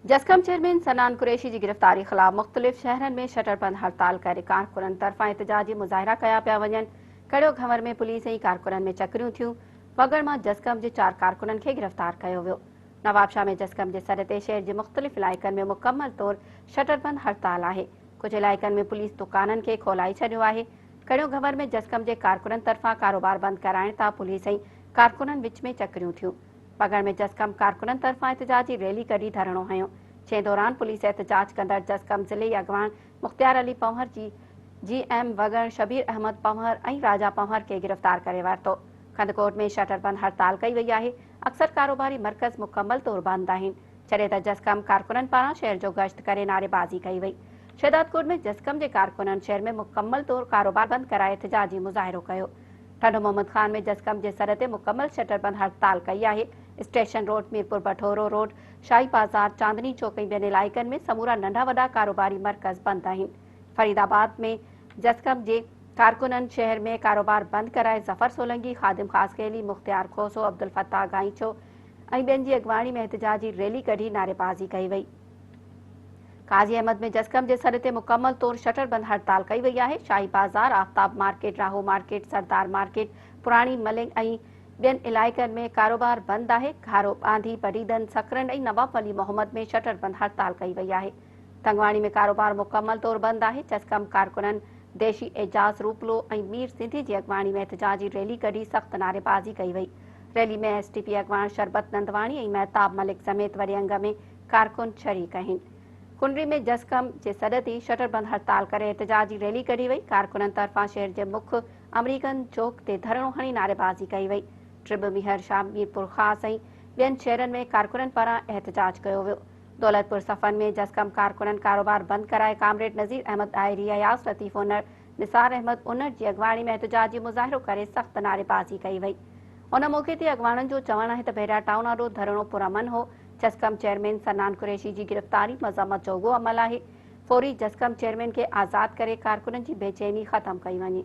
जसकम chairman सनान कुरैशी की गिरफ्तारी खिलाफ मुख्तलिफ शहरन में शटरबंद हड़ताल करे कारकुनन तरफा एहतजाजी मुजाहिरा कया पिया वञनि। कड़ियो घंवर में पुलिस ऐं कारकुनन में चकरियूं थियूं। वगड़ मां जसकम जे 4 कारकुनन खे गिरफ्तार कयो वियो। नवाबशाह में जसकम जे सर ते शहर जे मुख्तलिफ इलाइक़नि में मुकम्मल तौर शटरबंद हड़ताल आहे। कुछ इलाइक़नि में पुलिस दुकानन खे खोलाए छॾियो आहे। कड़ियो घंवर में जसकम जे कारकुनन तरफा कारोबार बंद कराइण तां पुलिस ऐं कारकुनन विच में चकरियूं थियूं। वगड़ में जसकम कारकुनन तरफा एहतजाजी रैली कढी धरणो हयो। जंहिं दौरान पुलिस एहतजाज कंदड़ जसकम ज़िले अॻवान मुख्तियार अली पंवर जी.एम. वगड़ शबीर अहमद पंवर ऐं राजा पंवर खे गिरफ्तार करे वरितो। खंडकोट में शटरबंद हड़ताल कई वई आहे। अक्सर कारोबारी मर्कज़ मुकम्मल तौर बंद आहिनि, छॾे त जसकम कारकुनन पारां शहर जो गश्त करे नारेबाज़ी कई वई। शहदादकोट में जसकम जे कारकुनन शहर में मुकम्मल तौर कारोबार बंद कराए एहतजाजी मुज़ाहिरो कयो। ठंडो मोहम्मद खान में जसकम जे सर ते मुकम्मल शटरबंद हड़ताल कई आहे। स्टेशन रोड, मीरपुर भठोरो रोड, शाही बाजार, चांदनी चौक ऐं ॿियनि इलाइक़नि में समूरा नंढा वॾा कारोबारी मर्कज़ बंद आहिनि। फरीदाबाद में जसकम जे कारकुनन शहर में कारोबार बंद कराए ज़फर सोलंकी, खादिम ख़ासकेली, मुख्तियार खोसो, अब्दुल फत्ताह गांईचो ऐं ॿियनि जी अॻवानी में एहतजाजी रैली कढी नारेबाज़ी कई वई। काज़ी अहमद में जसकम जे सर ते मुकम्मल तौर शटरबंद हड़ताल कई वई आहे। शाही बाजार, आफ्ताब मार्केट, राहो मार्केट, सरदार मार्केट, पुराणी मलिंग ऐं ॿियनि इलाइक़नि में कारोबार बंद आहे। घारो बांधी, बडीदन, सकरन ऐं नवाब अली मोहम्मद में शटरबंद हड़ताल कई वई आहे। तंगवाणी में कारोबार मुकम्मल तौर बंद आहे। जसकम कारकुनन देशी एजाज रूपलो ऐं मीर सिंधी जी अॻवानी में एहतजाजी रैली कढी सख़्त नारेबाज़ी कई वई। रैली में एसटीपी अॻवान शरबत नंदवाणी ऐं महताब मलिक समेत वॾे अंग में कारकुन शरीक आहिनि। कुंडरी में जसकम जे सॾ ते शटरबंद हड़ताल करे एहतजाजी रैली कढी वई। कारकुनन तरफ़ां शहर जे मुख्य अमरीकन चौक ते धरणो हणी नारेबाज़ी कई वई। ट्रिब मीहर शाह, मीरपुर ख़ास ऐं ॿियनि शहरनि में कारकुनन पारां एहतजाज कयो वियो। दौलतपुर सफ़न में जसकम कारकुनन कारोबार बंद कराए कामरेड नज़ीर अहमद डायरी, अयास लतीफ़ उनर, निसार अहमद उनर जी अॻवानी में एहतजाजी मुज़ाहिरो करे सख़्त नारेबाज़ी कई वई। उन मौक़े ते अॻवाननि जो चवणु आहे त पहिरियां टाउन आॾो धरणो पुरअमन हो। जसकम चेयरमैन सनान कुरैशी जी गिरफ़्तारी मज़म्मत जो उहो अमल आहे। फौरी जसकम चेयरमैन खे आज़ादु करे कारकुननि जी बेचैनी ख़तमु कई वञे।